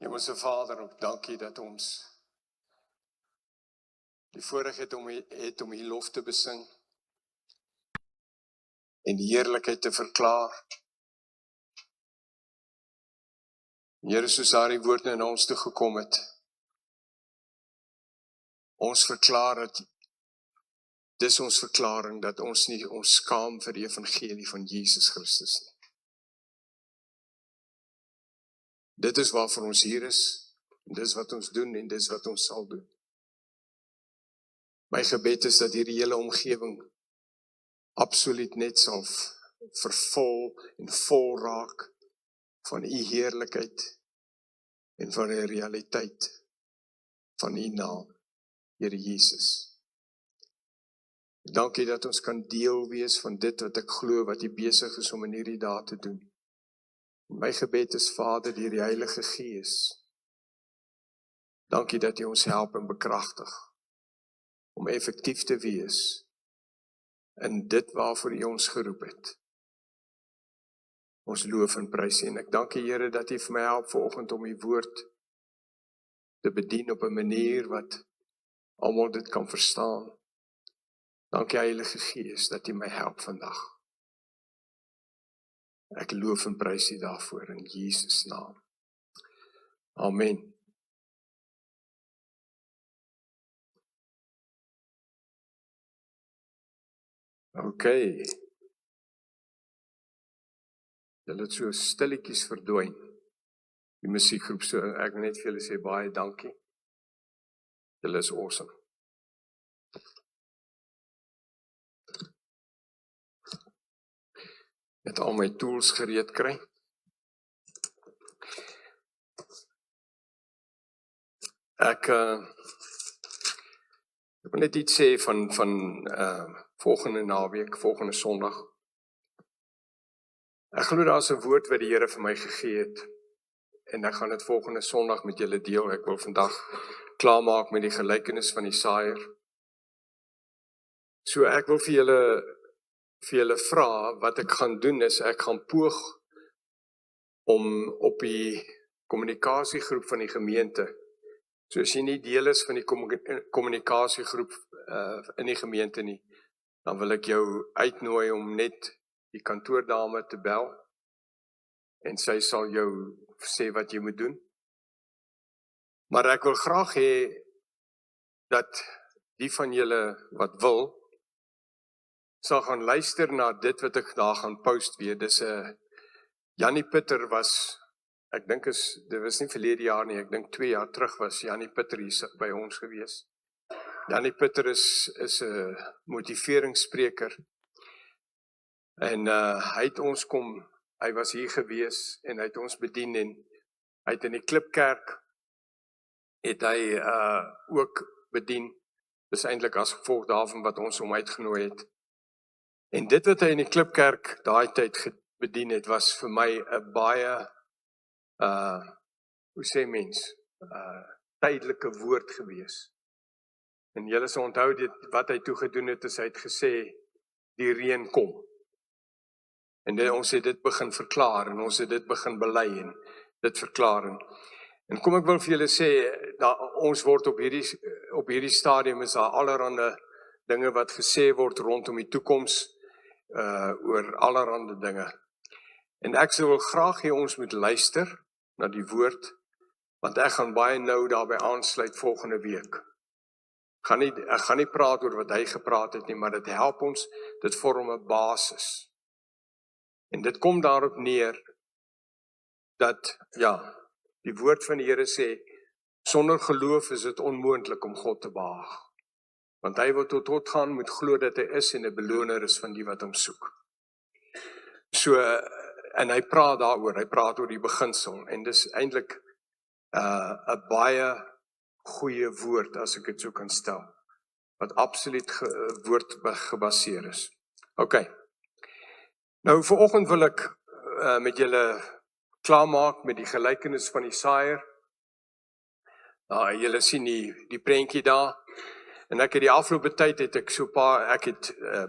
Hemelse Vader, ook dankie dat ons die voorreg het om die lof te besing en die heerlikheid te verklaar. Here, soos daar die woord na ons toe gekom het, ons verklaar dat dis ons verklaring dat ons nie ons skaam vir die evangelie van Jesus Christus nie. Dit is waarvoor ons hier is, en dis wat ons doen en dis wat ons sal doen. My gebed is dat hierdie hele omgewing absoluut net sal vervul en vol raak van u heerlikheid en van die realiteit van u naam, Here Jesus. Dankie dat ons kan deel wees van dit wat ek glo wat u besig is om in hierdie dae te doen. My gebed is, Vader, deur die Heilige Gees. Dankie dat u ons help en bekragtig om effektief te wees in dit waarvoor u ons geroep het. Ons loof en prys u, en ek dank u, Here, dat u vir my help vanoggend om u woord te bedien op 'n manier wat almal dit kan verstaan. Dankie, Heilige Gees, dat u my help vandag. Ek loof en prys u daarvoor in Jesus naam. Amen. Okay. Julle het so stilletjies verdwyn. Die musiekgroep, so ek wil net vir julle sê baie dankie. Julle is awesome. Net al my tools gereed kry. Ek wil net iets sê van volgende naweek, volgende Sondag. Ek glo daar is 'n woord wat die Here vir my gegee het, en ek gaan dit volgende Sondag met julle deel. Ek wil vandag klaarmaak met die gelykenis van die saaier. So ek wil vir julle vra, wat ek gaan doen is, ek gaan poog om op die kommunikasiegroep van die gemeente, so as jy nie deel is van die kommunikasiegroep in die gemeente nie, dan wil ek jou uitnooi om net die kantoordame te bel, en sy sal jou sê wat jy moet doen. Maar ek wil graag hê dat die van julle wat wil, sal gaan luister na dit wat ek daar gaan post weer. Dis Jannie Pitter was, ek dink dit was nie verlede jaar nie, ek dink 2 jaar terug was Jannie Pitter hier by ons gewees. Jannie Pitter is 'n motiveringsspreker, en hy was hier gewees, en hy het ons bedien, en hy het in die Klipkerk, het hy ook bedien. Dis eintlik as gevolg daarvan wat ons hom uitgenooi het. En dit wat hy in die Klipkerk daai tyd bedien het, was vir my 'n baie, hoe sê mens, tydelike woord gewees. En julle sal onthou wat hy toe gedoen het, is hy het gesê, die reën kom. En ons het dit begin verklaar, en ons het dit begin bely, en dit verklaar. En kom ek wil vir julle sê, ons word op hierdie stadium, is daar allerhande dinge wat gesê word rondom die toekoms, oor allerhande dinge. En ek sou graag hê ons moet luister na die woord, want ek gaan baie nou daarby aansluit volgende week. Ek gaan nie praat oor wat hy gepraat het nie, maar dit help ons, dit vorm 'n basis. En dit kom daarop neer, dat, die woord van die Here sê, sonder geloof is dit onmoontlik om God te behaag. Want hy wat tot God gaan, moet glo dat hy is, en 'n beloner is van die wat hom soek. So, en hy praat daaroor, hy praat oor die beginsel, en dis eintlik 'n baie goeie woord, as ek dit so kan stel, wat absoluut woord gebaseer is. Okay. Nou, vanoggend wil ek met julle klaarmaak met die gelykenis van die saaier. Julle sien die prentjie daar, en ek het die afgelope tyd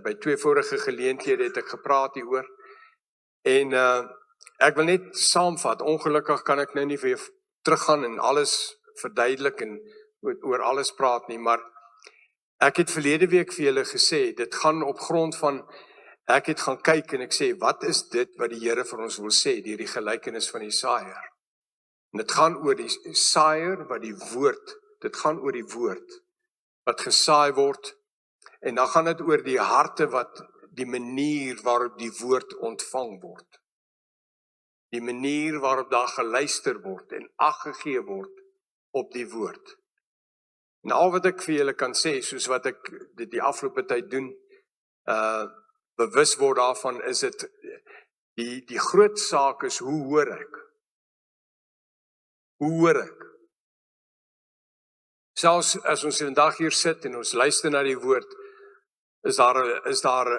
by 2 vorige geleenthede het ek gepraat hieroor, en ek wil net saamvat, ongelukkig kan ek nou nie vir teruggaan en alles verduidelik en oor alles praat nie, maar ek het verlede week vir julle gesê, dit gaan op grond van, ek het gaan kyk en ek sê, wat is dit wat die Here vir ons wil sê, deur die gelykenis van die saaiër? En dit gaan oor die saaiër wat die woord, dit gaan oor die woord, wat gesaai word, en dan gaan dit oor die harte wat, die manier waarop die woord ontvang word. Die manier waarop daar geluister word en ag gegee word op die woord. En al wat ek vir julle kan sê, soos wat ek dit die afgelope tyd doen, bewus word daarvan, is dit, die groot saak is, hoe hoor ek? Hoe hoor ek? Selfs as ons vandag hier sit en ons luister na die woord, is daar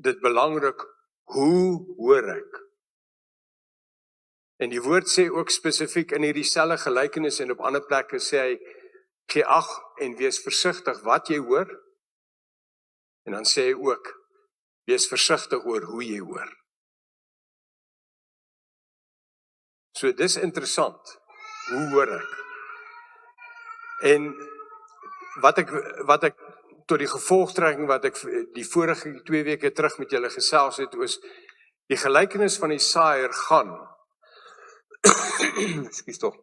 dit belangrik, hoe hoor ek? En die woord sê ook spesifiek in hierdie selfde gelykenis en op ander plekke sê hy, gee ag en wees versigtig wat jy hoor. En dan sê hy ook, wees versigtig oor hoe jy hoor. So dis interessant, hoe hoor ek? En wat ek tot die gevolgtrekking wat ek die vorige 2 weke terug met julle gesels het, is die gelykenis van die saaiër gaan ekskuus tog,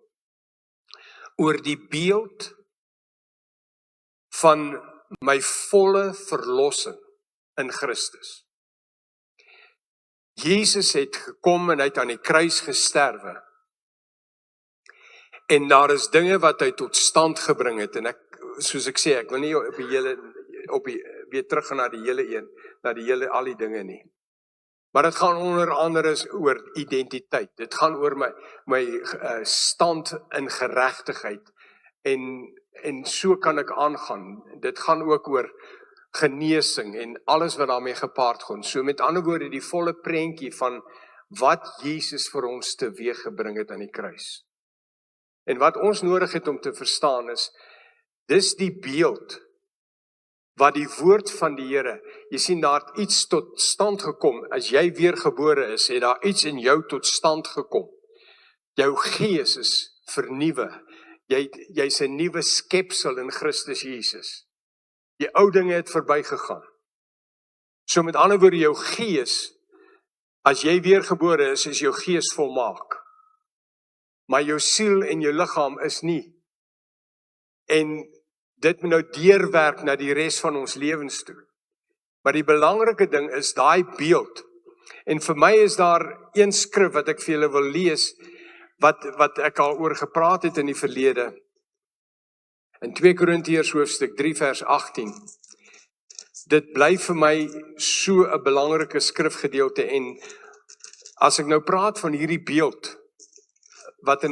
oor die beeld van my volle verlossing in Christus. Jesus het gekom en hy het aan die kruis gesterwe. En daar is dinge wat hy tot stand gebring het, en ek, soos ek sê, ek wil nie weer terug gaan na die hele een, na die hele al die dinge nie. Maar dit gaan onder andere oor identiteit, dit gaan oor my stand in geregtigheid, en so kan ek aangaan. Dit gaan ook oor genesing en alles wat daarmee gepaard gaan. So met ander woorde, die volle prentjie van wat Jesus vir ons teweeggebring het aan die kruis. En wat ons nodig het om te verstaan is, dis die beeld wat die woord van die Here, jy sien daar het iets tot stand gekom, as jy weergebore is, het daar iets in jou tot stand gekom. Jou gees is vernuwe, jy's 'n nuwe skepsel in Christus Jesus. Die ou dinge het verbygegaan. So met ander woorde, jou gees, as jy weergebore is jou gees volmaak. Maar jou siel en jou liggaam is nie. En dit moet nou deurwerk na die res van ons lewens toe. Maar die belangrike ding is daai beeld. En vir my is daar een skrif wat ek vir julle wil lees, wat ek al oor gepraat het in die verlede. In 2 Korintiërs hoofstuk 3 vers 18. Dit bly vir my so 'n belangrike skrifgedeelte, en as ek nou praat van hierdie beeld, wat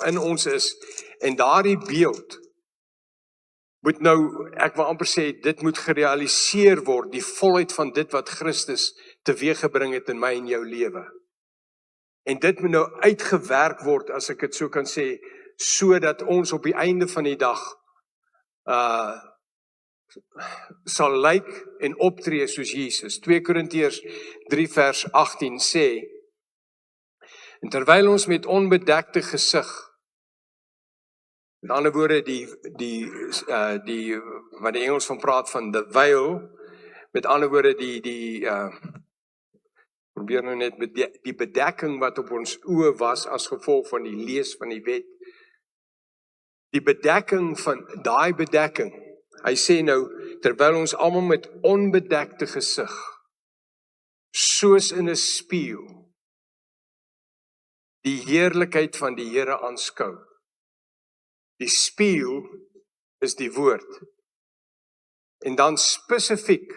in ons is, en daardie beeld, moet nou, ek wil amper sê, dit moet gerealiseer word, die volheid van dit wat Christus teweeggebring het in my en jou lewe. En dit moet nou uitgewerk word, as ek dit so kan sê, sodat ons op die einde van die dag sal lyk en optree soos Jesus. 2 Korintiërs 3 vers 18 sê, en terwyl ons met onbedekte gesig, met ander woorde, wat die Engels van praat van the veil, met ander woorde, probeer nou net, die bedekking wat op ons oë was, as gevolg van die lees van die wet, die bedekking van, daai bedekking, hy sê nou, terwyl ons almal met onbedekte gesig, soos in 'n spieël, die heerlikheid van die Here aanskou. Die spieël is die woord. En dan spesifiek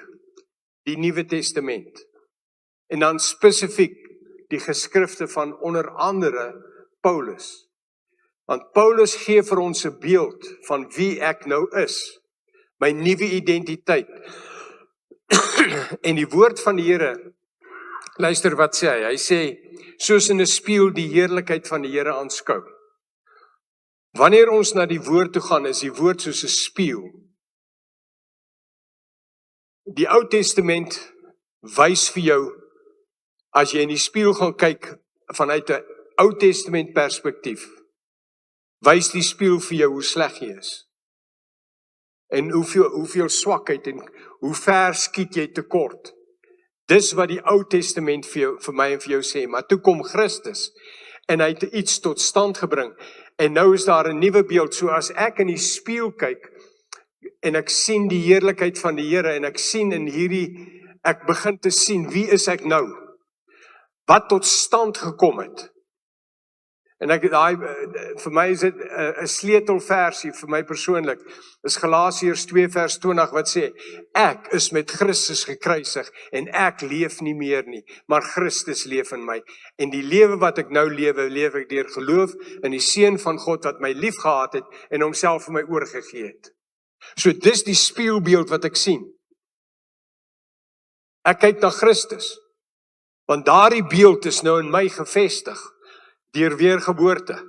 die Nuwe Testament. En dan spesifiek die geskrifte van onder andere Paulus. Want Paulus gee vir ons 'n beeld van wie ek nou is. My nuwe identiteit. En die woord van die Here, luister wat sê hy. Hy sê, soos in 'n spieël die heerlikheid van die Here aanskou. Wanneer ons na die woord toe gaan, is die woord soos 'n spieël. Die Ou Testament wys vir jou, as jy in die spieël gaan kyk, vanuit 'n Ou Testament perspektief, wys die spieël vir jou hoe sleg jy is. En hoeveel swakheid en hoe ver skiet jy tekort. Dis wat die Ou Testament vir my en vir jou sê, maar toe kom Christus en hy het iets tot stand gebring. En nou is daar 'n nuwe beeld, so as ek in die spieël kyk en ek sien die heerlikheid van die Here en ek sien in ek begin te sien, wie is ek nou? Wat tot stand gekom het? En vir my is dit 'n sleutelversie vir my persoonlik, is Galasiërs 2 vers 20 wat sê, ek is met Christus gekruisig en ek leef nie meer nie, maar Christus leef in my. En die lewe wat ek nou lewe, leef ek deur geloof in die Seun van God wat my lief gehad het en homself vir my oorgegee het. So dis die spieëlbeeld wat ek sien. Ek kyk na Christus, want daardie beeld is nou in my gevestig, deur weergeboorte.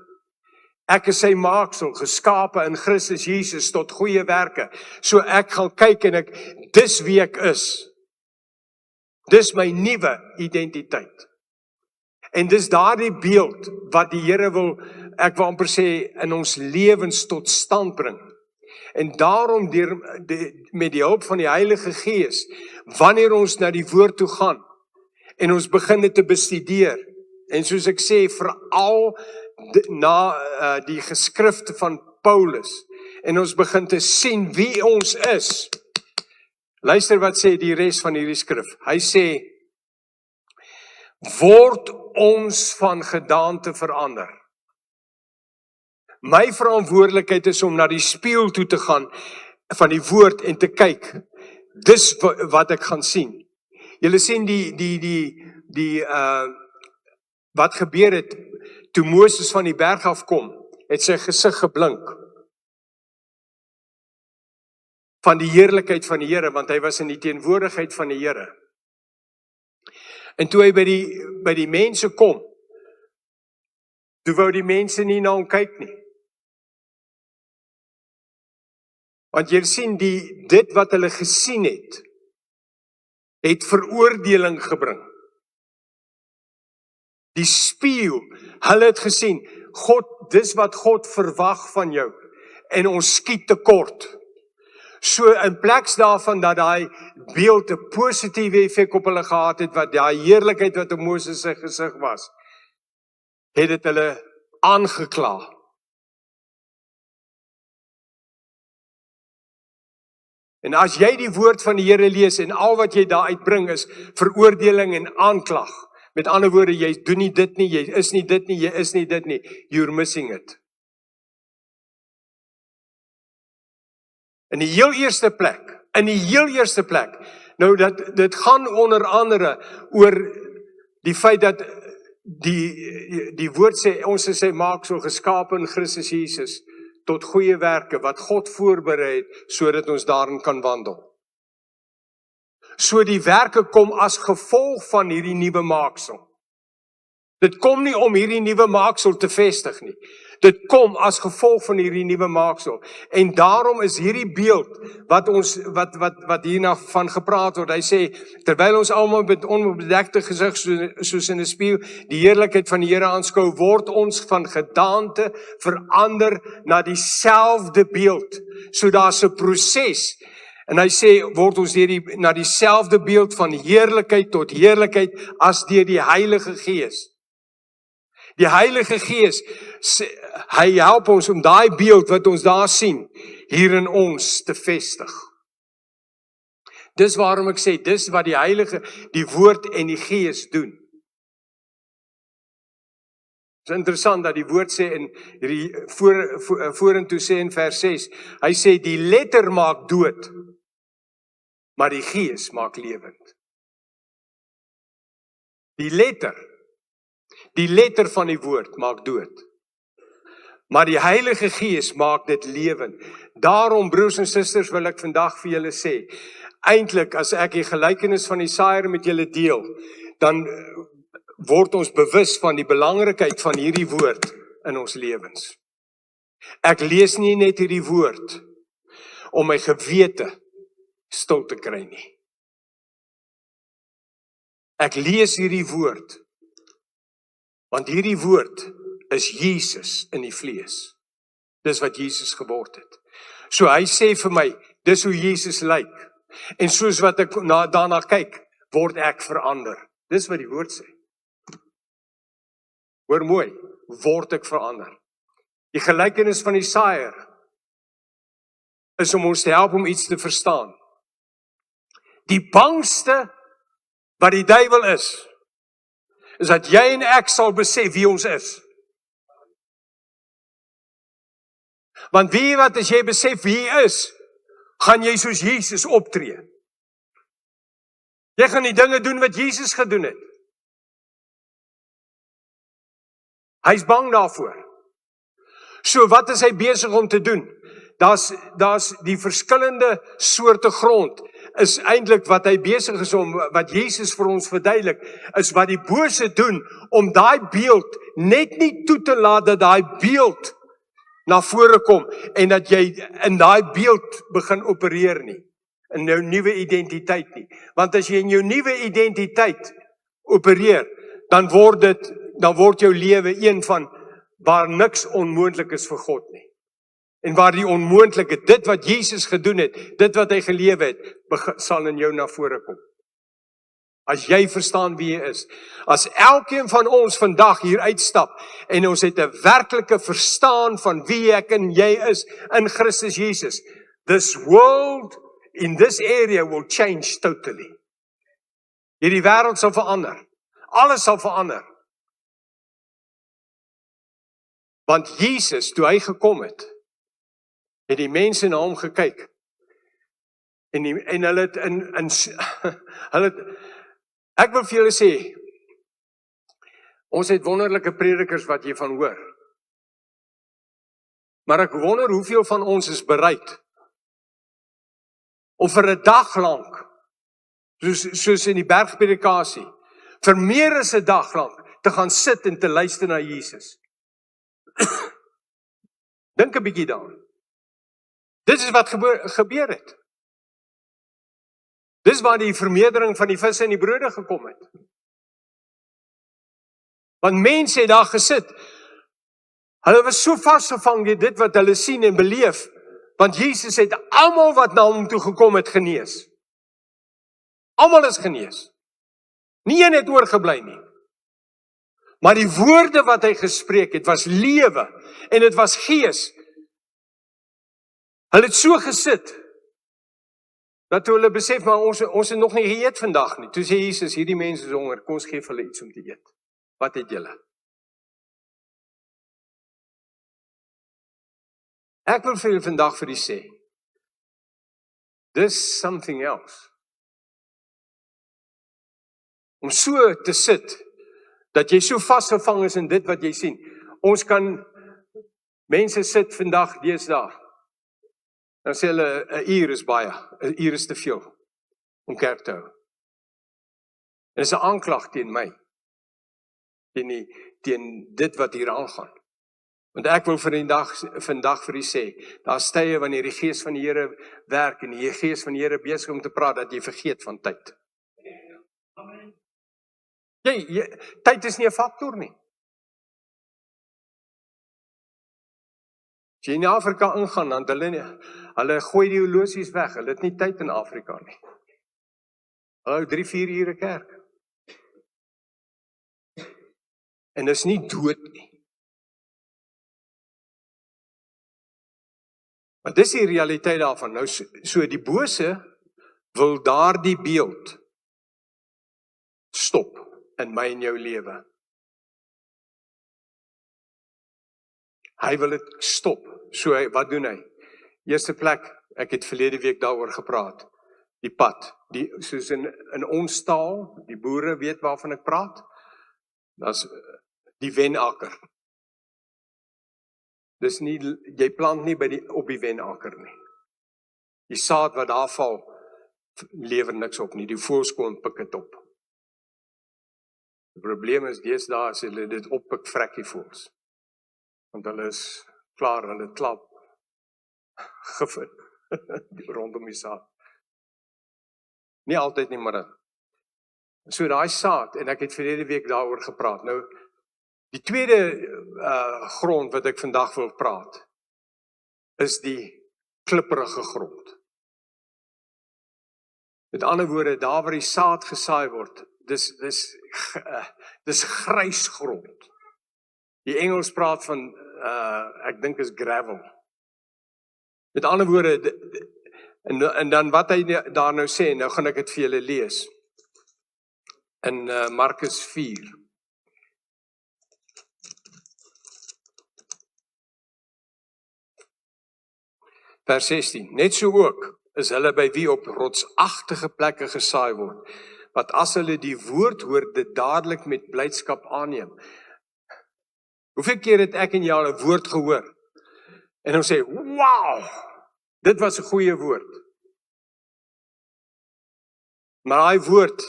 Ek is sy maaksel, geskape in Christus Jesus tot goeie werke. So ek gaan kyk en dis wie ek is. Dis my nuwe identiteit. En dis daardie beeld wat die Here wil, ek wil amper sê, in ons lewens tot stand bring. En daarom met die hulp van die Heilige Gees, wanneer ons na die woord toe gaan, en ons begin dit te bestudeer, en soos ek sê, veral na die geskrifte van Paulus, en ons begin te sien wie ons is. Luister wat sê die res van hierdie skrif. Hy sê, word ons van gedaante verander. My verantwoordelikheid is om na die spieël toe te gaan van die woord en te kyk. Dis wat ek gaan sien. Julle sien wat gebeur het toe Moses van die berg af kom, het sy gesig geblink van die heerlikheid van die Here, want hy was in die teenwoordigheid van die Here. En toe hy by die mense kom, toe wou die mense nie na hom kyk nie. Want jy sien, dit wat hulle gesien het veroordeling gebring. Die spieël, hulle het gesien, dis wat God verwag van jou, en ons skiet tekort. So in plaas daarvan dat daai beeld 'n positiewe effek op hulle gehad het, wat daai heerlikheid wat op Moses se gesig was, het dit hulle aangekla. En as jy die woord van die Here lees en al wat jy daar uitbring is veroordeling en aanklag, met ander woorde, jy doen nie dit nie, jy is nie dit nie, jy is nie dit nie, you're missing it. In die heel eerste plek, nou dit gaan onder andere oor die feit dat die woord sê, ons is sy maaksel geskape in Christus Jesus, tot goeie werke, wat God voorberei het, sodat ons daarin kan wandel. So die werke kom as gevolg van hierdie nuwe maaksel. Dit kom nie om hierdie nuwe maaksel te vestig nie. Dit kom as gevolg van hierdie nuwe maaksel. En daarom is hierdie beeld wat hierna van gepraat word. Hy sê, terwyl ons almal met onbedekte gesig soos in 'n spieël die heerlikheid van die Here aanskou, word ons van gedaante verander na dieselfde beeld. So daar's 'n proses. En hy sê, word ons na dieselfde beeld van heerlikheid tot heerlikheid as deur die Heilige Gees. Die Heilige Gees, hy help ons om daai beeld wat ons daar sien, hier in ons te vestig. Dis waarom ek sê, dis wat die woord en die Gees doen. Het is interessant dat die woord sê in hierdie vorentoe sê in vers 6, hy sê die letter maak dood, maar die Gees maak lewend. Die letter van die woord maak dood, maar die Heilige Gees maak dit lewend. Daarom, broers en susters, wil ek vandag vir julle sê, eintlik as ek die gelykenis van die saaiër met julle deel, dan word ons bewus van die belangrikheid van hierdie woord in ons lewens. Ek lees nie net hierdie woord om my gewete stil te kry nie. Ek lees hierdie woord, want hierdie woord is Jesus in die vlees. Dis wat Jesus geword het. So hy sê vir my, dis hoe Jesus lyk. En soos wat ek daarna kyk, word ek verander. Dis wat die woord sê. Hoor mooi, word ek verander. Die gelykenis van die saaier is om ons te help om iets te verstaan. Die bangste wat die duiwel is dat jy en ek sal besef wie ons is. Want wie wat as jy besef wie jy is, gaan jy soos Jesus optree. Jy gaan die dinge doen wat Jesus gedoen het. Hy is bang daarvoor. So wat is hy besig om te doen? Daar's die verskillende soorte grond, is eintlik wat hy besig is om, wat Jesus vir ons verduidelik, is wat die bose doen, om daai beeld net nie toe te laat dat daai beeld na vore kom, en dat jy in daai beeld begin opereer nie, in jou nuwe identiteit nie. Want as jy in jou nuwe identiteit opereer, dan word jou lewe een van waar niks onmoontlik is vir God nie. En waar die onmoontlike, dit wat Jesus gedoen het, dit wat hy gelewe het, sal in jou na vore kom. As jy verstaan wie jy is, as elkeen van ons vandag hier uitstap, en ons het 'n werklike verstaan van wie ek en jy is, in Christus Jesus, this world in this area will change totally. Hierdie wêreld sal verander. Alles sal verander. Want Jesus, toe hy gekom het die mense na hom gekyk, en hulle het hulle het, ek wil vir julle sê, ons het wonderlike predikers wat jy van hoor. Maar ek wonder hoeveel van ons is bereid om vir 'n dag lank, soos in die bergpredikasie, vir meer as 'n dag lank, te gaan sit en te luister na Jesus. Dink 'n bietjie daaraan. Dit is wat gebeur het. Dis waar die vermeerdering van die visse en die brode gekom het. Want mense het daar gesit. Hulle was so vasgevang in dit wat hulle sien en beleef, want Jesus het almal wat na hom toe gekom het genees. Almal is genees. Nie een het oorgebly nie. Maar die woorde wat hy gespreek het, was lewe, en dit was gees. Hulle het so gesit, dat toe hulle besef, maar ons het nog nie geëet vandag nie. Toe sê Jesus, hierdie mense is honger, kom ons gee vir hulle iets om te eet. Wat het julle? Ek wil vir julle vandag vir u sê, this something else. Om so te sit, dat jy so vasgevang is in dit wat jy sien. Ons kan, mense sit vandag deesdae, dan sê hulle, 'n uur is baie, 'n uur is te veel om kerk te hou. En dis 'n aanklag teen my, teen dit wat hier aangaan. Want ek wil vandag vir u sê, daar's tye wanneer die gees van die Here werk, en die gees van die Here besig om te praat, dat jy vergeet van tyd. Tyd is nie 'n faktor nie. As jy in Afrika ingaan, dan hulle gooi die horlosies weg, hulle het nie tyd in Afrika nie. Hulle hou 3-4 ure kerk. En dis nie dood nie. Maar dis die realiteit daarvan. Nou, so die bose wil daardie beeld stop in my en jou lewe. Hy wil dit stop. So wat doen hy? Eerste plek, ek het verlede week daaroor gepraat. Die pad, soos in ons taal, die boere weet waarvan ek praat. Dis die wenakker. Dis nie, jy plant nie op die wenakker nie. Die saad wat daar val, lewer niks op nie. Die voëls kom en pik dit op. Die probleem is deesdae as hulle dit oppik, vrek die voëls. Want hulle is klaar, hulle klap gif rondom die saad. Nie altyd nie, maar so daai saad, en ek het verlede week daaroor gepraat. Nou, die tweede grond wat ek vandag wil praat, is die klipperige grond. Met ander woorde, daar waar die saad gesaai word, dis grys grond. Die Engels praat van, ek dink is gravel. Met ander woorde, en dan wat hy daar nou sê, nou gaan ek dit vir julle lees. In Markus 4. Vers 16, net so ook is hulle by wie op rotsagtige plekke gesaai word, wat as hulle die woord hoor, dit dadelik met blydskap aanneem. Hoeveel keer het ek en jy al 'n woord gehoor, en ons sê, wow, dit was 'n goeie woord. Maar daai woord,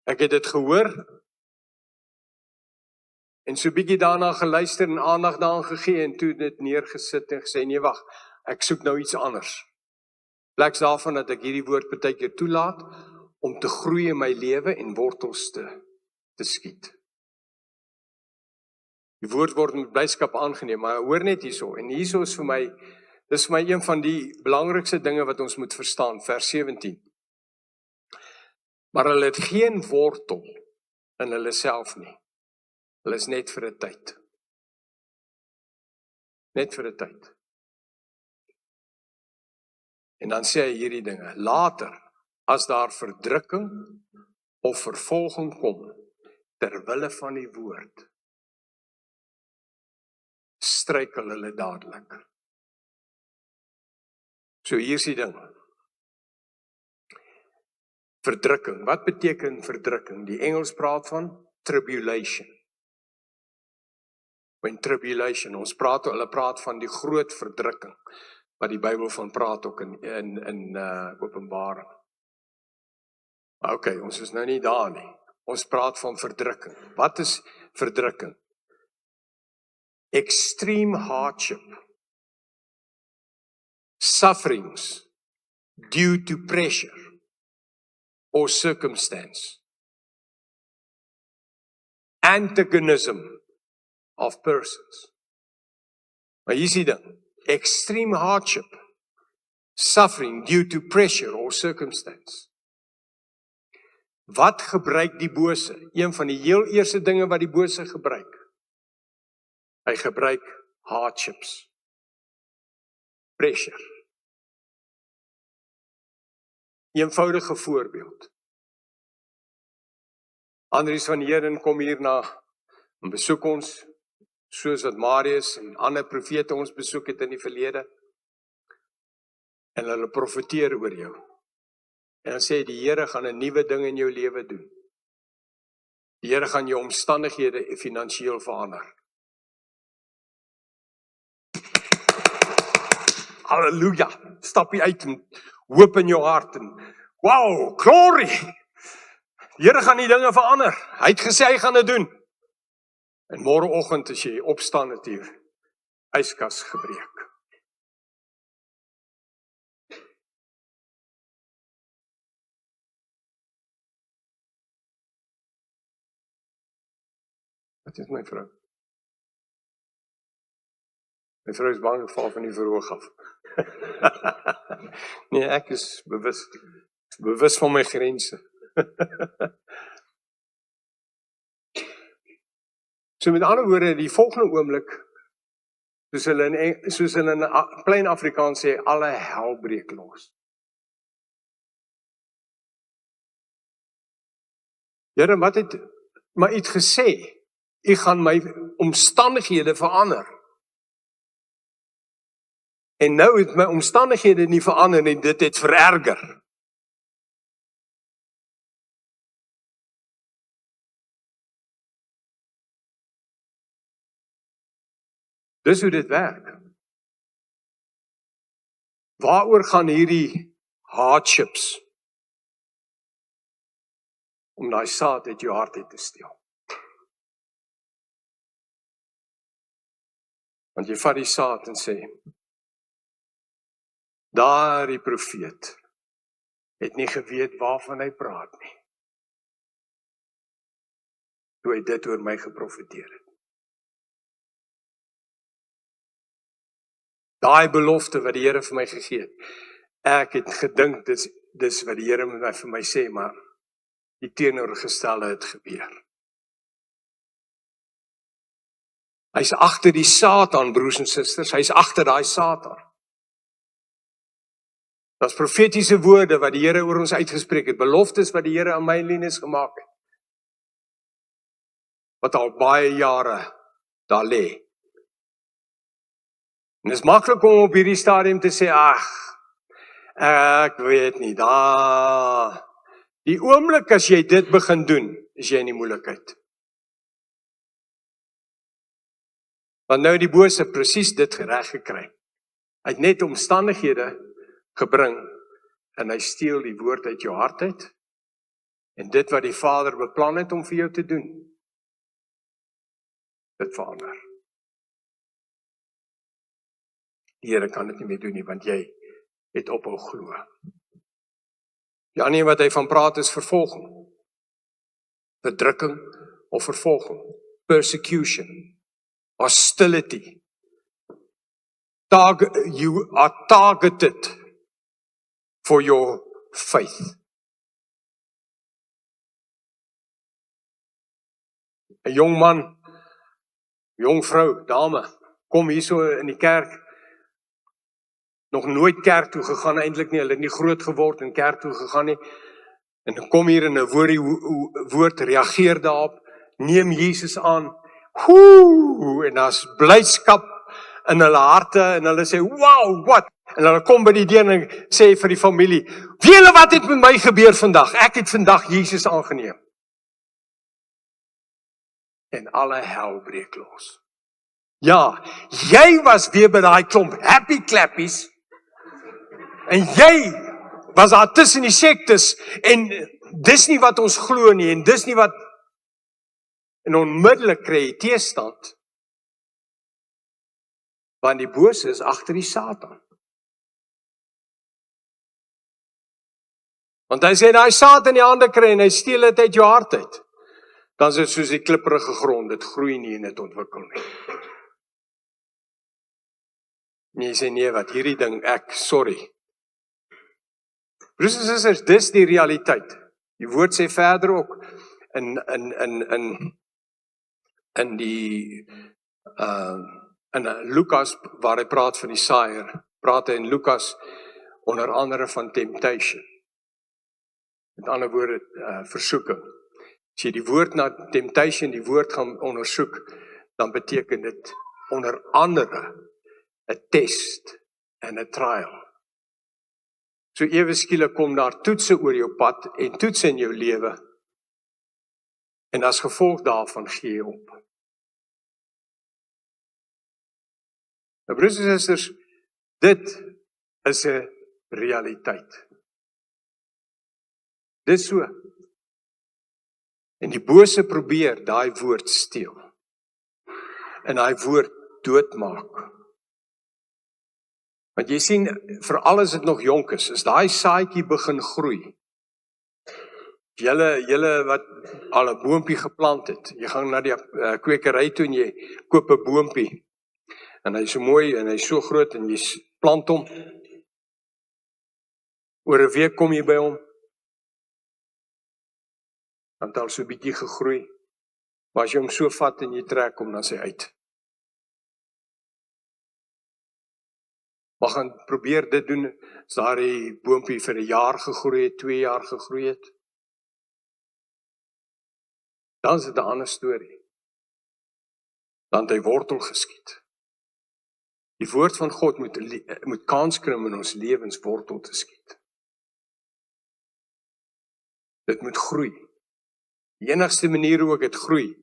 ek het dit gehoor, en so bietjie daarna geluister en aandag daaraan gegee, en toe dit neergesit en gesê, nee wag, ek soek nou iets anders. Pleks daarvan dat ek hierdie woord partykeer toelaat, om te groei in my lewe en wortels te skiet. Die woord word met blydskap aangeneem, maar hoor net hierso, en hierso is vir my, dis vir my een van die belangrikste dinge wat ons moet verstaan, vers 17. Maar hulle het geen wortel in hulle self nie. Hulle is net vir 'n tyd. Net vir 'n tyd. En dan sê hy hierdie dinge, later, as daar verdrukking of vervolging kom, ter wille van die woord, struikel hulle dadelik. So hier is die ding. Verdrukking, wat beteken verdrukking? Die Engels praat van tribulation. When tribulation, hulle praat van die groot verdrukking, wat die Bybel van praat ook in Openbaring. Maar oké, ons is nou nie daar nie. Ons praat van verdrukking. Wat is verdrukking? Extreme hardship. Sufferings due to pressure or circumstance. Antagonism of persons. Maar hier is die ding. Extreme hardship. Suffering due to pressure or circumstance. Wat gebruik die bose? Een van die heel eerste dinge wat die bose gebruik. Hy gebruik hardships. Pressure. Eenvoudige voorbeeld. Andries van Heerden kom hier en besoek ons, soos wat Marius en ander profete ons besoek het in die verlede. En hulle profeteer oor jou. En dan sê die Here gaan 'n nuwe ding in jou lewe doen. Die Here gaan jou omstandighede finansiëel verander. Halleluja, stap jy uit en hoop in jou hart en wow, glory! Die Here gaan die dinge verander. Hy het gesê hy gaan dit doen. En môreoggend as jy opstaan het hier, yskas gebreek. Wat is my vrou? My vrou is bang geval van die verhoog af. Nee, ek is bewus van my grense. So met ander woorde, die volgende oomblik, soos hulle in plain Afrikaans sê, alle hel breek los. Here, wat het maar iets gesê? U gaan my omstandighede verander. En nou het my omstandighede nie verander en dit het vererger. Dis hoe dit werk. Waaroor gaan hierdie hardships? Om daai saad uit jou hart uit te steel. Want jy vat die saad en sê, daardie profeet het nie geweet waarvan hy praat nie. Toe hy dit oor my geprofeteer het. Daai belofte wat die Here vir my gegee het. Ek het gedink, dis wat die Here vir my sê, maar die teenoorgestelde het gebeur. Hy's agter die Satan, broers en susters, hy's agter daai Satan. Dit's profetiese woorde wat die Here oor ons uitgespreek het, beloftes wat die Here aan my en Linus gemaak het, wat al baie jare daar lê. En dit is maklik om op hierdie stadium te sê, ek weet nie, die oomblik as jy dit begin doen, is jy in die moeilikheid. Want nou die bose presies dit reg gekry. Hy het net omstandighede gebring, en hy steel die woord uit jou hart uit, en dit wat die Vader beplan het om vir jou te doen, dit verander. Die Here kan dit nie meer doen nie, want jy het ophou glo. Die ander wat hy van praat is vervolging, verdrukking of vervolging, persecution, hostility. You are targeted for your faith. 'n Jong man, jong vrou, dame, kom hier so in die kerk, nog nooit kerk toe gegaan eintlik nie, hulle het nie groot geword in kerk toe gegaan nie, en dan kom hier in 'n woord, reageer daarop, neem Jesus aan, en daar's blydskap in hulle harte, en hulle sê, wow, wat? En hulle kom by die deur en sê vir die familie, weet julle wat het met my gebeur vandag? Ek het vandag Jesus aangeneem. En alle hel breek los. Ja, jy was weer by daai klomp happy clappies, en jy was daar tussen die sektes, en dis nie wat ons glo nie, en dis nie wat, en onmiddellik kry jy teestand, want die bose is agter die Satan. Want hy sê, daai saad in die hande kry, en hy steel dit uit jou hart uit, dan is dit soos die klipprige grond, dit groei nie en dit ontwikkel nie. En jy sê, nee wat, hierdie ding, sorry. Broers en susters, dis die realiteit. Die woord sê verder ook, in Lukas, waar hy praat van die saaier, praat hy in Lukas onder andere van temptation. Met ander woorde, versoeking. As jy die woord na temptation, die woord gaan ondersoek, dan beteken dit onder andere 'n test en 'n trial. So ewe skielik kom daar toetse oor jou pad en toetse in jou lewe, en as gevolg daarvan gee jy op. Nou broers en susters, dit is 'n realiteit. Dit is so. En die bose probeer daai woord steel, en daai woord doodmaak. Want jy sien, veral as dit nog jonk is, as daai saadjie begin groei, julle wat al 'n boompie geplant het, jy gaan na die kwekery toe en jy koop 'n boompie, en hy is so mooi, en hy is so groot, en jy plant hom, oor 'n week kom jy by hom, dan het al so 'n bietjie gegroei, maar as jy hom so vat en jy trek hom, dan sê hy uit. Maar gaan probeer dit doen, as daar die boompie vir 'n jaar gegroei het, 2 jaar gegroei het, dan is dit 'n ander storie. Dan het hy wortel geskiet. Die woord van God moet kans kry om in ons lewens wortel te skiet. Dit moet groei. Die enigste manier hoe ek dit groei,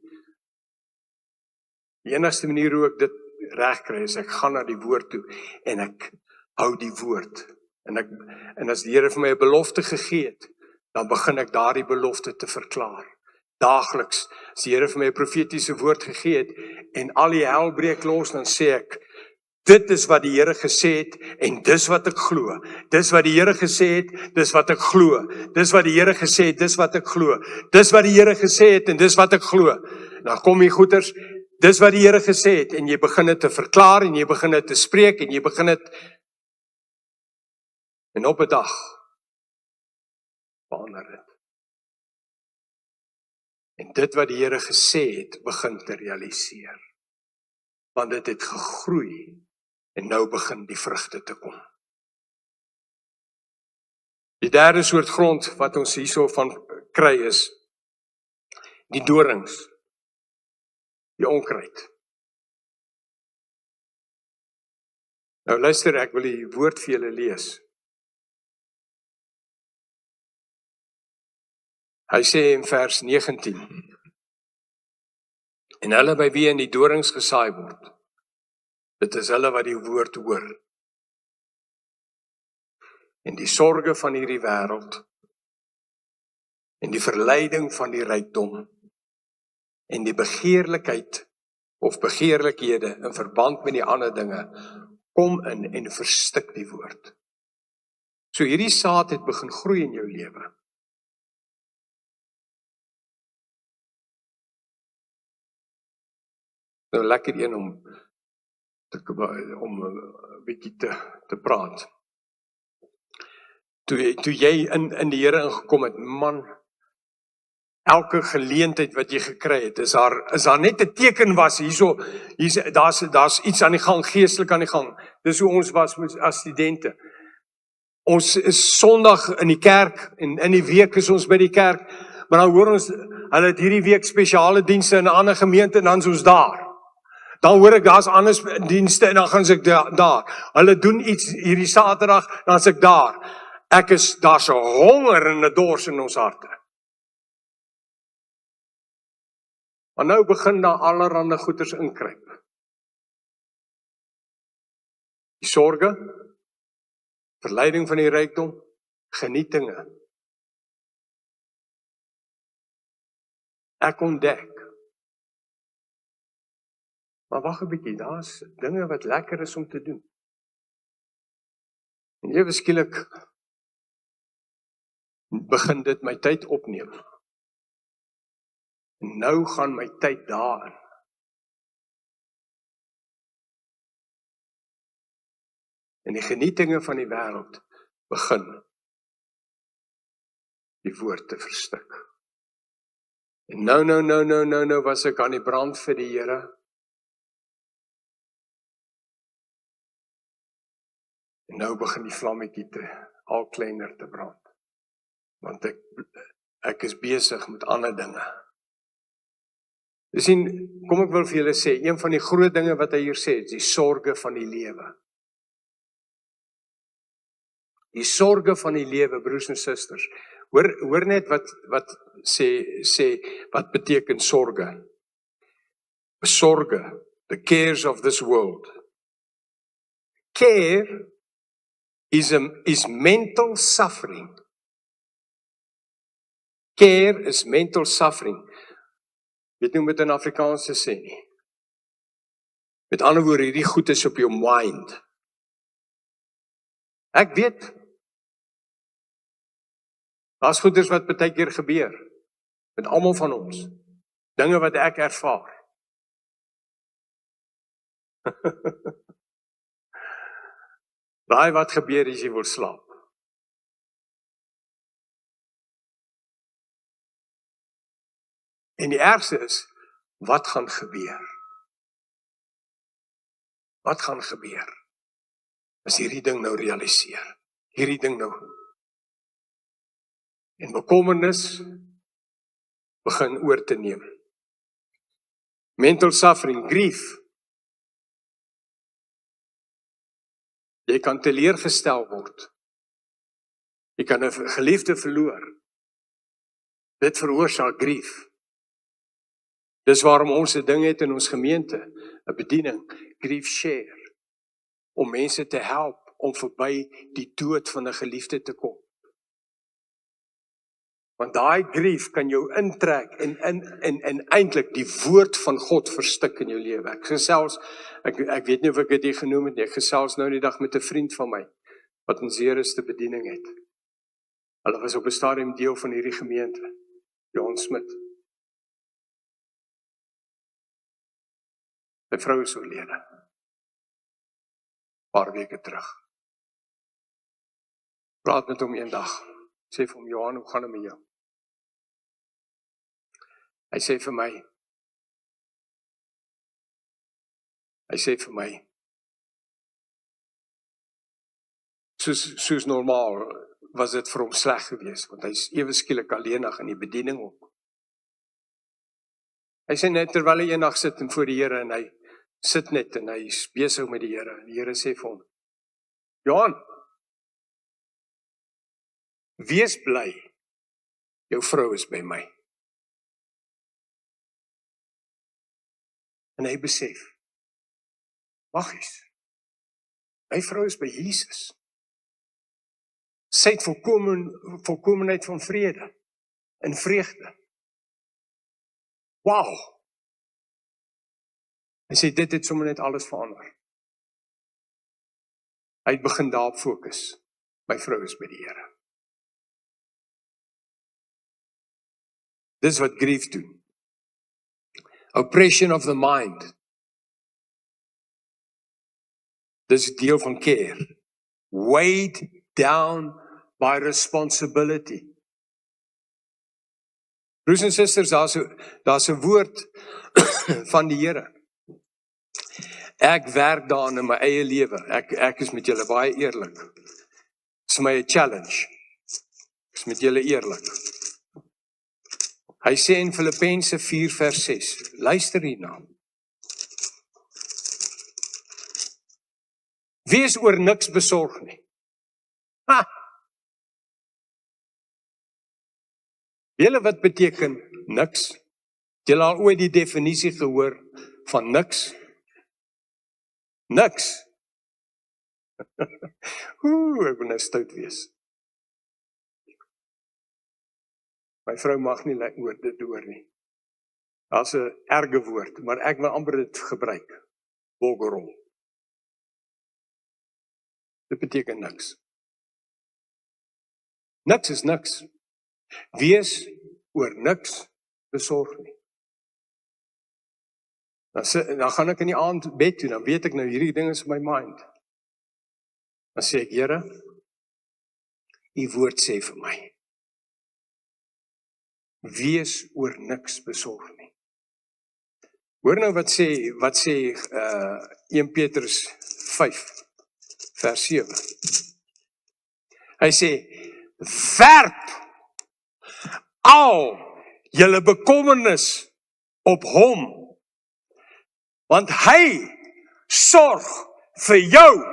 die enigste manier hoe ek dit reg kry, is ek gaan na die woord toe, en ek hou die woord, en as die Here vir my 'n belofte gegee het, dan begin ek daardie belofte te verklaar, daagliks. As die Here vir my 'n profetiese woord gegee het, en al die hel breek los, dan sê ek, dit is wat die Here gesê het, en dis wat ek glo. Dis wat die Here gesê het, dis wat ek glo. Dis wat die Here gesê het, dis wat ek glo. Dis wat die Here gesê het, en dis wat ek glo. Nou kom die goeters, dis wat die Here gesê het, en jy begin dit te verklaar, en jy begin dit te spreek, en jy begin dit, en op 'n dag, verander dit. En dit wat die Here gesê het, begin te realiseer. Want dit het gegroei, en nou begin die vrugte te kom. Die derde soort grond wat ons hierso van kry is, die dorings, die onkruid. Nou luister, ek wil die woord vir julle lees. Hy sê in vers 19, en hulle by wie in die dorings gesaai word, dit is hulle wat die woord hoor. En die sorge van hierdie wêreld, en die verleiding van die rykdom, en die begeerlikheid of begeerlikhede in verband met die ander dinge, kom in en verstik die woord. So hierdie saad het begin groei in jou lewe. Nou lekker een om 'n bietjie te praat. Toe jy in die Here ingekom het, man, elke geleentheid wat jy gekry het, is daar net 'n teken was hierso, daar's iets aan die gang, geestelik aan die gang. Dis hoe ons was as studente. Ons is Sondag in die kerk, en in die week is ons by die kerk, maar dan hoor ons, hulle het hierdie week spesiale dienste in 'n ander gemeente, en dan is ons daar. Dan hoor ek, daar's ander dienste, en dan gaan ek daar. Hulle doen iets hierdie Saterdag, dan is ek daar. Daar's 'n honger en 'n dors in ons harte. Maar nou begin daar allerhande goeders inkruip. Die sorge, verleiding van die rykdom, genietinge. Ek ontdek, maar wag 'n bietjie, daar's dinge wat lekker is om te doen. En ewe skielik begin dit my tyd opneem. En nou gaan my tyd daarin. En die genietinge van die wêreld begin die woord te verstik. En nou was ek aan die brand vir die Here. En nou begin die vlammetjie al kleiner te brand. Want ek is besig met ander dinge. Jy sien, kom ek wil vir julle sê, een van die groot dinge wat hy hier sê, is die sorge van die lewe. Die sorge van die lewe, broers en susters. Hoor net wat sê, wat beteken sorge? Sorge, the cares of this world. Care is mental suffering. Care is mental suffering. Weet nie hoe met in Afrikaans te sê nie. Met ander woorde, hierdie goed is op jou mind. Ek weet, daar's goeders wat baie keer gebeur, met almal van ons. Dinge wat ek ervaar. Daai wat gebeur as jy wil slaap. En die ergste is, wat gaan gebeur? Wat gaan gebeur? As hierdie ding nou realiseer. Hierdie ding nou. En bekommernis begin oor te neem. Mental suffering, grief. Jy kan teleurgestel word. Jy kan 'n geliefde verloor. Dit veroorsaak grief. Dis waarom ons 'n ding het in ons gemeente, 'n bediening, grief share, om mense te help om verby die dood van 'n geliefde te kom. Want daai grief kan jou intrek en eintlik die woord van God verstik in jou lewe. Ek weet nie of ek dit hier genoem het nie, ek gesels nou die dag met 'n vriend van my, wat in Zeeriste bediening het. Hulle was op 'n stadium deel van hierdie gemeente, Johan Smit. My vrou is oorlede. Paar weke terug. Praat met hom eendag. Sê vir hom, Johan, hoe gaan dit met jou? Hy sê vir my, soos normaal was dit vir hom sleg geweest, want hy is ewe skielik alleenig in die bediening ook. Hy sê net terwyl hy eendag sit en voor die Here en hy sit net en hy is besig met die Here. En die Here sê vir hom, Johan, wees bly, jou vrou is by my. En hy besef, wag eens, my vrou is by Jesus. Sy het volkomenheid van vrede en vreugde. Wow! Hy sê, dit het sommer net alles verander. Hy het begin daarop fokus. My vrou is by die Here. Dis wat grief doen. Oppression of the mind. Dis deel van care. Weighed down by responsibility. Broers en susters, daar's 'n woord van die Here. Ek werk daaraan in my eie lewe. Ek is met julle baie eerlik. Dit is my 'n challenge. Ek is met julle eerlik. Hy sê in Filippense 4 vers 6, luister hierna. Wees oor niks besorg nie. Ha! Julle wat beteken niks? Julle al ooit die definisie gehoor van niks? Niks. Ek wil nou stout wees. My vrou mag nie oor dit hoor nie. Daar's 'n erge woord, maar ek wil amper dit gebruik. Boggerol. Dit beteken niks. Niks is niks. Wees oor niks besorg nie. Dan gaan ek in die aand bed toe, dan weet ek nou hierdie ding is in my mind. Dan sê ek, Here, U woord sê vir my, wees oor niks besorg nie. Hoor nou wat sê 1 Petrus 5 vers 7. Hy sê, werp al julle bekommernis op hom, want hy sorg vir jou.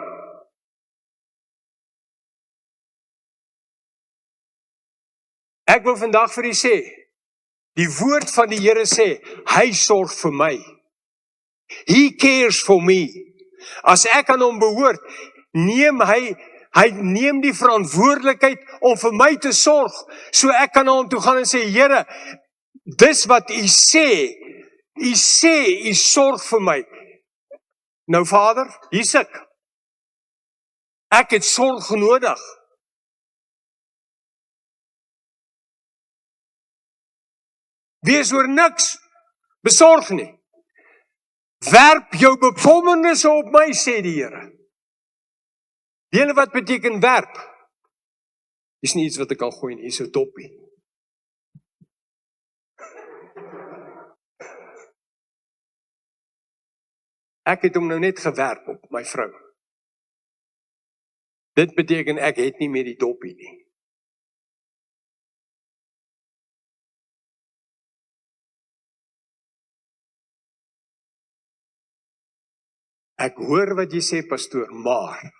Ek wil vandag vir u sê, die woord van die Here sê, hy sorg vir my. He cares for me. As ek aan hom behoort, neem hy neem die verantwoordelikheid om vir my te sorg, so ek kan na hom toe gaan en sê, Here, dis wat u sê, u sorg vir my. Nou Vader, hier's ek het sorg nodig. Wees oor niks besorg nie. Werp jou bekommernisse op my, sê die Here. Julle wat beteken werp? Is nie iets wat ek kan gooi nie, is 'n doppie. Ek het hom nou net gewerp op my vrou. Dit beteken ek het nie meer die doppie nie. Ek hoor wat jy sê, pastoor, maar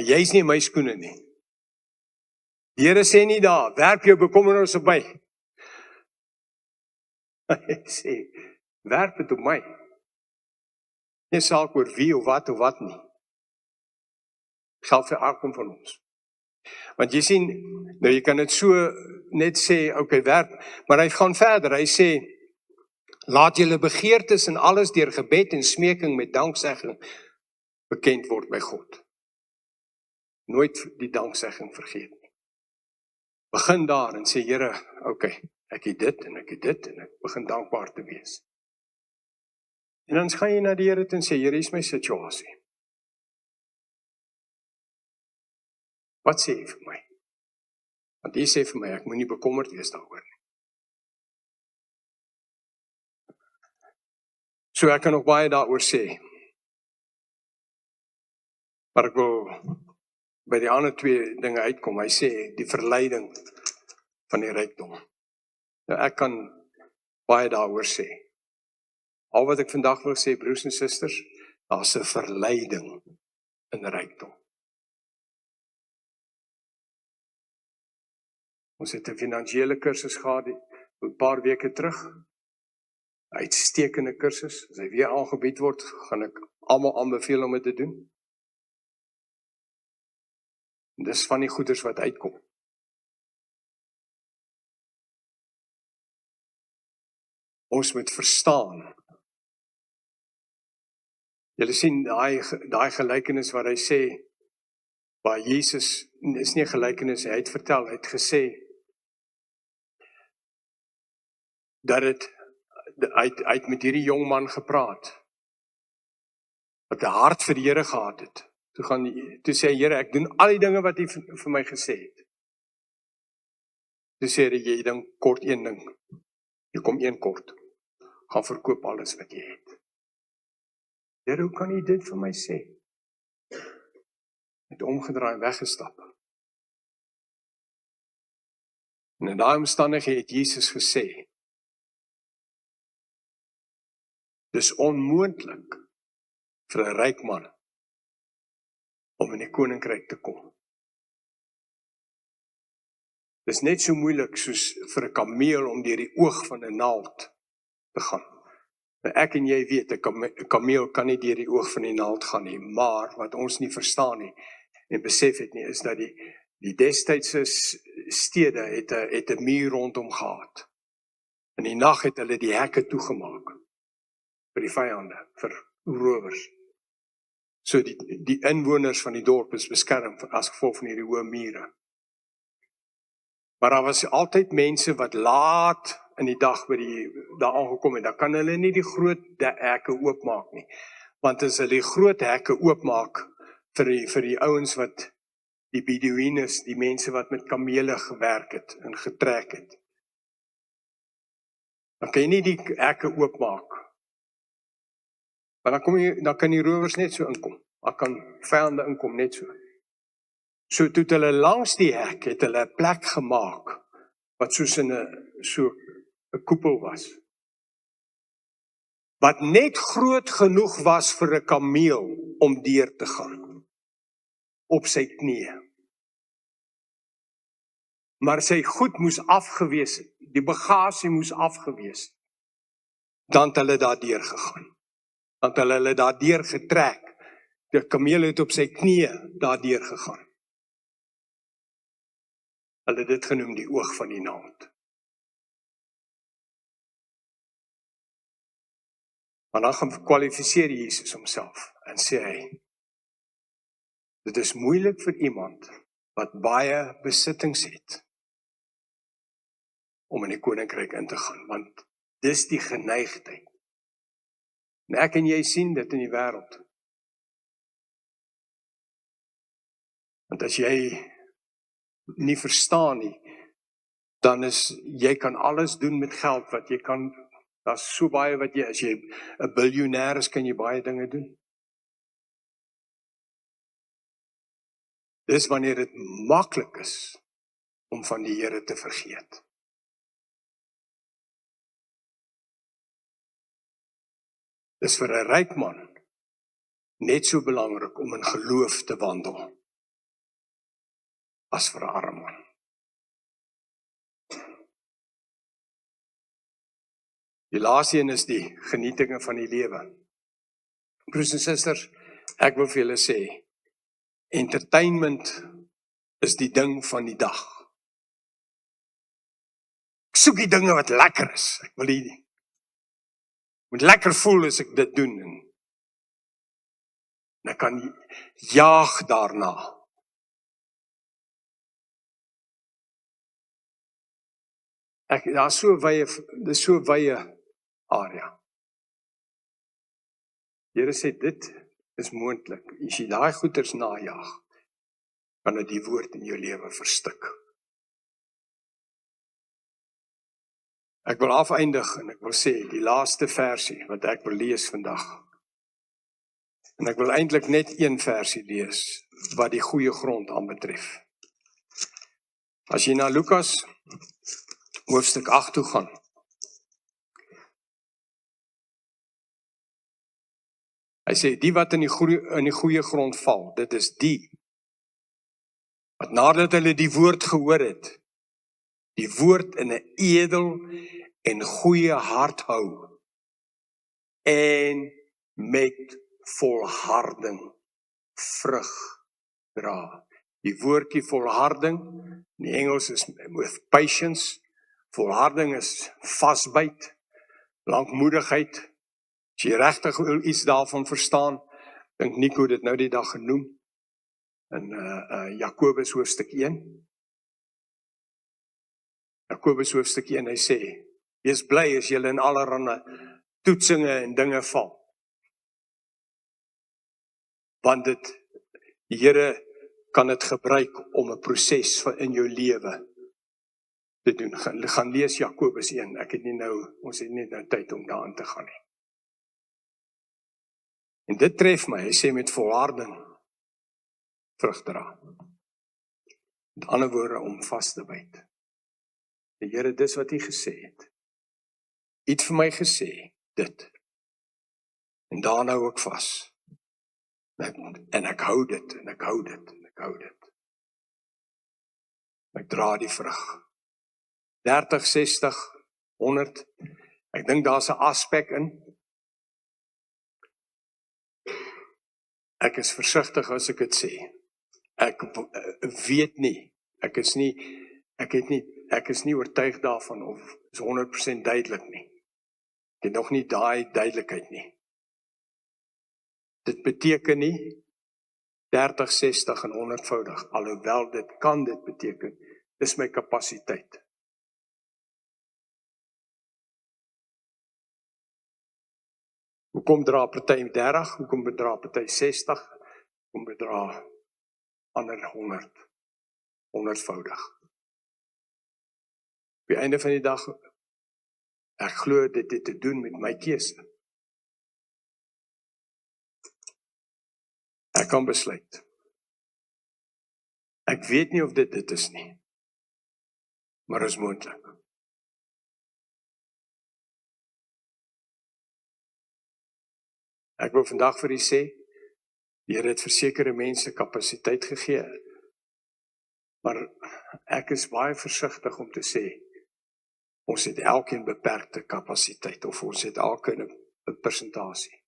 jy is nie in my skoene nie. Die Here sê nie daar, werp jou bekommernis op my. Hy sê, werp dit op my. Nie saak oor wie of wat nie. Geld vir elkeen van ons. Want jy sien, nou jy kan dit so net sê, okay, werp, maar hy gaan verder, hy sê, laat julle begeertes en alles deur gebed en smeking met danksegging bekend word by God. Nooit die danksegging vergeet nie. Begin daar en sê, Here, okay, ek het dit en ek begin dankbaar te wees. En dan gaan jy na die Here toe en sê, Here, hier is my situasie. Wat sê jy vir my? Want jy sê vir my, ek moet nie bekommerd wees daaroor nie. So ek kan nog baie daaroor sê. Maar ek wil by die ander twee dinge uitkom. Hy sê, die verleiding van die rykdom. Nou ek kan baie daaroor sê. Al wat ek vandag wil sê, broers en susters, daar's 'n verleiding in rykdom. Ons het 'n finansiële kursus gehad 'n paar weke terug. Uitstekende kursus. As hy weer aangebied word, gaan ek almal aanbeveel om dit te doen. En dis van die goeders wat uitkom. Ons moet verstaan. Julle sien daai gelykenis wat hy sê, waar Jesus, is nie 'n gelykenis, hy het vertel, hy het gesê, dat hy het met hierdie jong man gepraat, wat 'n hart vir die Here gehad het. Toe sê hy, Here, ek doen al die dinge wat hy vir my gesê het. Toe sê hy, jy dink kort een ding, jy kom een kort, gaan verkoop alles wat jy het. Here, hoe kan jy dit vir my sê? Het omgedraai en weggestap. En in daai omstandighede het Jesus gesê, dis onmoontlik vir 'n ryk man om in die koninkryk te kom. Dis net so moeilik soos vir 'n kameel om deur die oog van 'n naald te gaan. Nou ek en jy weet, 'n kameel kan nie deur die oog van die naald gaan nie, maar wat ons nie verstaan nie en besef het nie, is dat die destydse stede het 'n muur rondom gehad. In die nag het hulle die hekke toegemaak vir die vyande, vir rowers. So die inwoners van die dorp is beskerm as gevolg van hierdie hoë mure. Maar daar was altyd mense wat laat in die dag daar aangekom het, dan kan hulle nie die groot hekke oopmaak nie. Want as hulle die groot hekke oopmaak vir die ouens wat, die Bedouines, die mense wat met kamele gewerk het en getrek het, dan kan jy nie die hekke oopmaak. Maar dan kan die rowers net so inkom. Dan kan vyande inkom net so. So toe hulle langs die hek het hulle 'n plek gemaak wat soos in 'n koepel was. Wat net groot genoeg was vir 'n kameel om deur te gaan. Op sy knieë. Maar sy goed moes afgewees het. Die bagasie moes afgewees het. Dan het hulle daardeur gegaan. Dan het hulle daardeur getrek. Die kameel het op sy knieë daardeur gegaan. Hulle het dit genoem die oog van die naald. Maar dan gaan kwalifiseer Jesus homself en sê hy, dit is moeilik vir iemand wat baie besittings het om in die koninkryk in te gaan, want dis die geneigtheid. En ek en jy sien dit in die wêreld. Want as jy nie verstaan nie, dan jy kan alles doen met geld wat jy kan, daar's so baie wat as jy 'n biljoenêr is, kan jy baie dinge doen. Dis wanneer dit maklik is om van die Here te vergeet. Dis vir 'n ryk man net so belangrik om in geloof te wandel as vir 'n arm man. Die laaste een is die genietinge van die lewe. Broers en susters, ek wil vir julle sê, entertainment is die ding van die dag. Ek soek die dinge wat lekker is. Ek wil moet lekker voel as ek dit doen. En ek kan jaag daarna. Daar is so 'n wye area. Here sê dit is moontlik. As jy daai goeters najag, kan dit die woord in jou lewe verstik. Ek wil afeindig en ek wil sê die laaste versie wat ek wil lees vandag. En ek wil eintlik net een versie lees wat die goeie grond aanbetref. As jy na Lukas hoofstuk 8 toe gaan, hy sê, die wat in die goeie grond val, dit is die, wat nadat hulle die woord gehoor het, die woord in 'n edel en goeie hart hou, en met volharding vrug dra. Die woordjie volharding, in die Engels is with patience, volharding is vasbyt, lankmoedigheid. As jy regtig wil iets daarvan verstaan, dink Nico dit nou die dag genoem, in Jakobus hoofstuk 1. Jakobus hoofstuk 1, hy sê, wees bly as julle in allerhande toetsinge en dinge val. Want die Here kan dit gebruik om 'n proses in jou lewe te doen. Gaan lees Jakobus 1, ons het nie nou tyd om daarin te gaan nie. En dit tref my, hy sê met volharding vrug dra. Met ander woorde, om vas te byt. Die Here, dis wat hy gesê het. Hy het vir my gesê, dit. En daarna hou ek vas. En ek hou dit, en ek hou dit, en ek hou dit. Ek dra die vrug. 30, 60, 100. Ek dink daar's 'n aspek in. Ek is versigtig as ek dit sê. Ek weet nie, ek is nie oortuig daarvan of is 100% duidelik nie. Ek het nog nie daai duidelikheid nie. Dit beteken nie 30, 60 en 100voudig, alhoewel dit kan dit beteken, dis my kapasiteit. Hoekom dra party 30, hoekom dra party 60, hoekom dra ander 100voudig. Op die einde van die dag, ek glo dit het te doen met my keuse. Ek kan besluit. Ek weet nie of dit is nie, maar is moontlik. Ek wil vandag vir u sê, die Here het vir sekere mense kapasiteit gegee, maar ek is baie versigtig om te sê, ons het elkeen beperkte kapasiteit, of ons het elkeen 'n persentasie.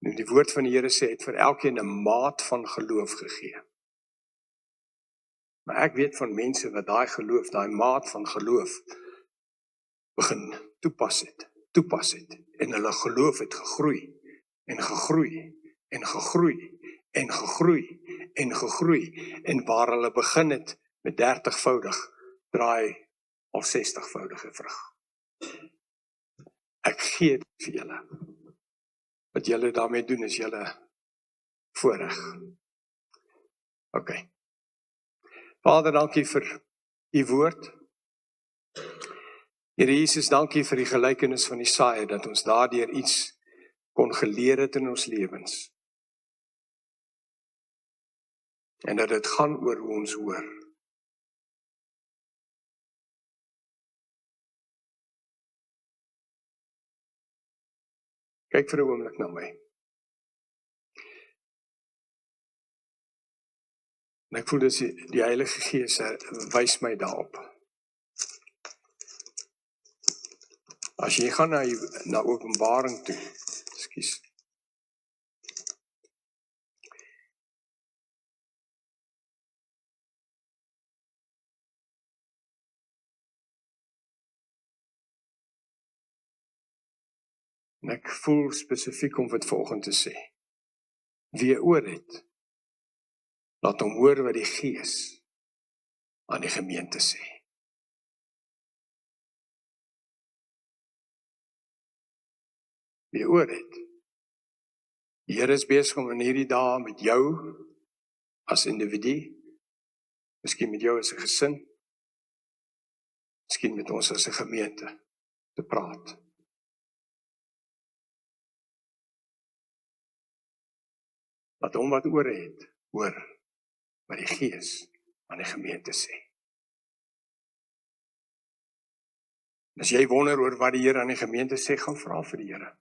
Nou die woord van die Here sê, het vir elkeen 'n maat van geloof gegee. Maar ek weet van mense wat daai maat van geloof, begin toepas het, en hulle geloof het gegroei, en gegroei, en gegroei, en gegroei, en gegroei, en waar hulle begin het met 30voudig, draai al 60voudige vrug. Ek gee dit vir julle. Wat julle daarmee doen is julle voorreg. OK. Vader, dankie vir u woord. Here Jesus, dankie vir die gelykenis van die saaiër, dat ons daardeur iets kon geleer het in ons lewens. En dat dit gaan oor hoe ons hoor. Kyk vir 'n oomblik na my. En ek voel dis die Heilige Gees wys my daarop. As jy gaan na Openbaring toe, ekskuus. En ek voel spesifiek om dit vanoggend te sê. Wie oor het, laat hom hoor wat die Gees aan die gemeente sê. wie oor het. Die Here is besig om in hierdie dae met jou as individu, miskien met jou as 'n gesin, miskien met ons as 'n gemeente te praat. Laat hom wat oor het, hoor wat die Gees aan die gemeente sê. As jy wonder oor wat die Here aan die gemeente sê, gaan vra vir die Here.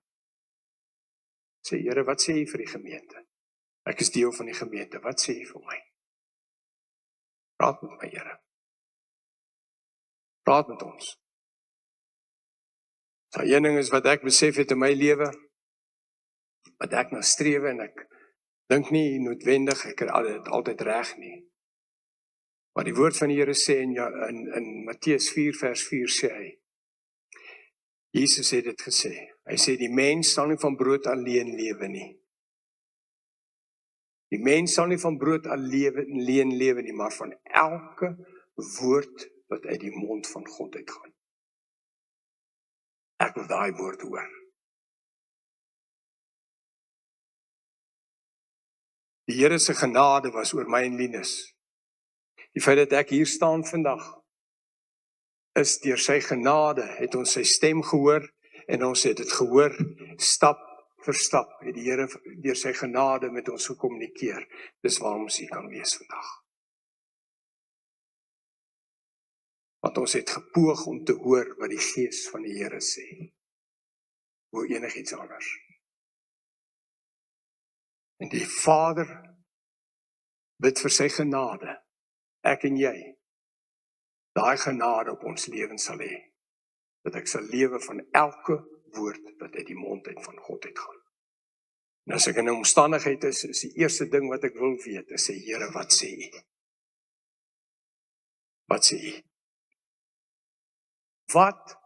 Sê, Here, wat sê jy vir die gemeente? Ek is deel van die gemeente, wat sê jy vir my? Praat met my, Here. Praat met ons. So een ding is wat ek besef het in my lewe, wat ek nou strewe en ek dink nie noodwendig, ek het altyd reg nie. Maar die woord van die Here sê in Matteus 4 vers 4 sê hy, Jesus het dit gesê, hy sê die mens sal nie van brood alleen lewe nie. Die mens sal nie van brood alleen lewe nie, maar van elke woord wat uit die mond van God uitgaan. Ek wil daai woord hoor. Die Here se genade was oor my en Linus. Die feit dat ek hier staan vandag, is deur sy genade, het ons sy stem gehoor, en ons het dit gehoor, stap vir stap, het die Here deur sy genade met ons gekommunikeer. Dis waarom ons hier kan wees vandag. Want ons het gepoog om te hoor wat die Gees van die Here sê, hoe enigiets anders. En die Vader bid vir sy genade, ek en jy, daai genade op ons lewens sal hê, dat ek sal lewe van elke woord wat uit die mond uit van God uitgaan. En as ek in 'n omstandigheid is die eerste ding wat ek wil weet, is sê, Here, wat sê U? Wat sê U? Wat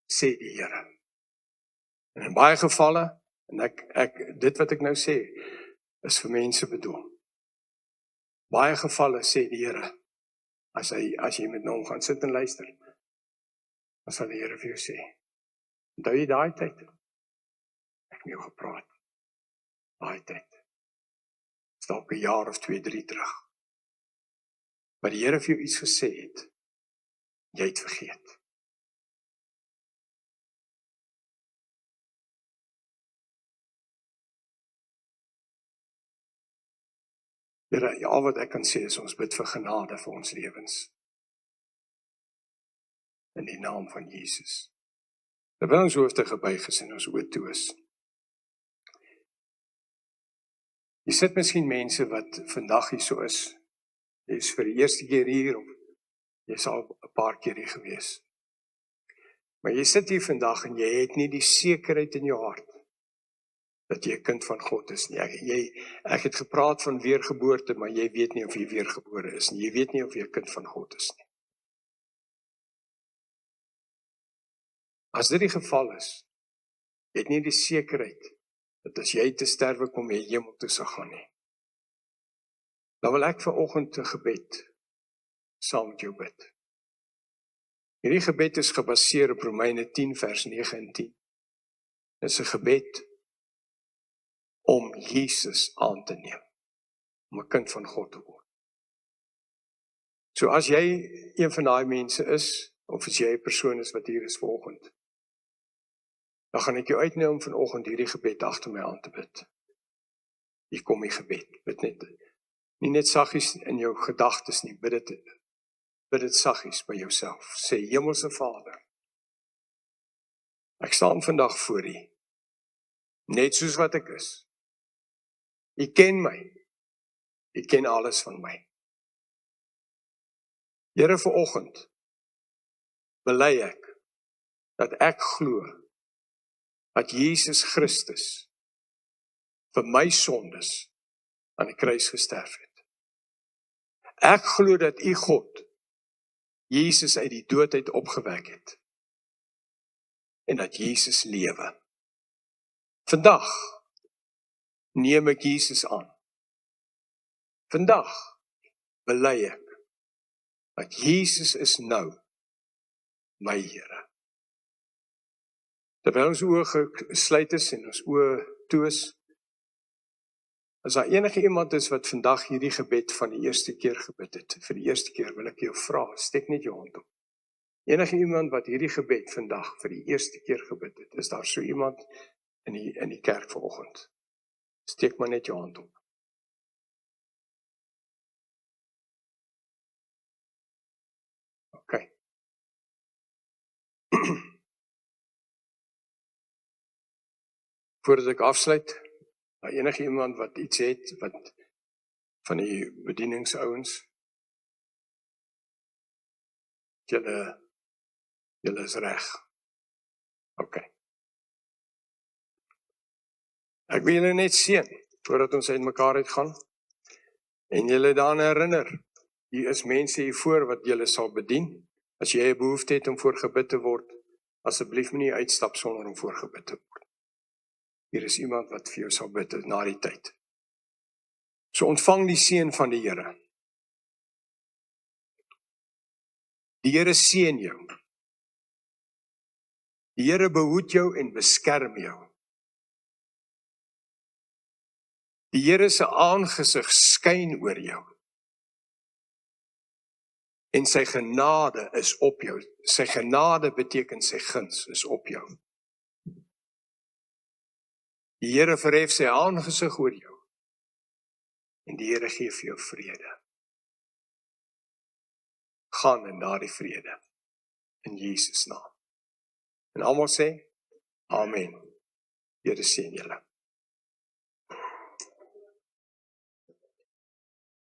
sê die Here? En in baie gevalle, en dit wat ek nou sê, is vir mense bedoel. Baie gevalle sê die Here, as jy met hom gaan sit en luister, dan sal die Here vir jou sê, onthou jy daai tyd? Ek het met jou gepraat. Daai tyd. Dis dalk 'n jaar of 2, 3 terug. Maar die Here vir jou iets gesê het, jy het vergeet. Here, al wat ek kan sê is ons bid vir genade vir ons lewens. In die naam van Jesus. Terwyl ons hoofde gebuig is en ons oë toe is. Jy sit miskien mense wat vandag hier so is. Jy is vir die eerste keer hier, of jy is al 'n paar keer hier gewees. Maar jy sit hier vandag en jy het nie die sekerheid in jou hart dat jy 'n kind van God is nie. Ek het gepraat van weergeboorte, maar jy weet nie of jy weergebore is nie. Jy weet nie of jy 'n kind van God is nie. As dit die geval is, jy het nie die sekerheid dat as jy te sterwe kom, jy hemel toe sal gaan nie. Dan wil ek vanoggend 'n gebed saam met jou bid. Hierdie gebed is gebaseer op Romeine 10 vers 9 en 10. Dit is 'n gebed om Jesus aan te neem, om 'n kind van God te word. So as jy een van daai mense is, of as jy 'n persoon is wat hier is vanoggend, dan gaan ek jou uitnooi om vanoggend hierdie gebed agter my aan te bid. Hier kom die gebed, bid nie net saggies in jou gedagtes nie, bid dit saggies by jouself. Sê, Hemelse Vader, ek staan vandag voor U, net soos wat ek is. U ken my, U ken alles van my. Here, vanoggend bely ek dat ek glo dat Jesus Christus vir my sondes aan die kruis gesterf het. Ek glo dat U God Jesus uit die dood uit opgewek het en dat Jesus lewe. Vandag neem ek Jesus aan. Vandag bely ek dat Jesus is nou my Here. Terwyl ons oë gesluit is en ons oë toe is, as daar enige iemand is wat vandag hierdie gebed van die eerste keer gebid het, vir die eerste keer wil ek jou vra, steek net jou hand op. Enige iemand wat hierdie gebed vandag vir die eerste keer gebid het, is daar so iemand in die kerk vanoggend? Steek maar net jou hand op. OK. Voordat ek afsluit, enige iemand wat iets het, wat van die bedieningsouens, julle is reg. OK. Ek wil julle net seën, voordat ons uit mekaar uitgaan, en julle daaraan herinner, hier is mense hiervoor wat julle sal bedien. As jy 'n behoefte het om voorgebid te word, asseblief moenie uitstap sonder om voorgebid te word. Hier is iemand wat vir jou sal bid na die tyd. So ontvang die seën van die Here. Die Here seën jou. Die Here behoed jou en beskerm jou. Die Here se aangesig skyn oor jou. En sy genade is op jou. Sy genade beteken sy guns is op jou. Die Here verhef sy aangesig oor jou. En die Here gee vir jou vrede. Gaan in daardie vrede. In Jesus naam. En almal sê, Amen. Here seën julle.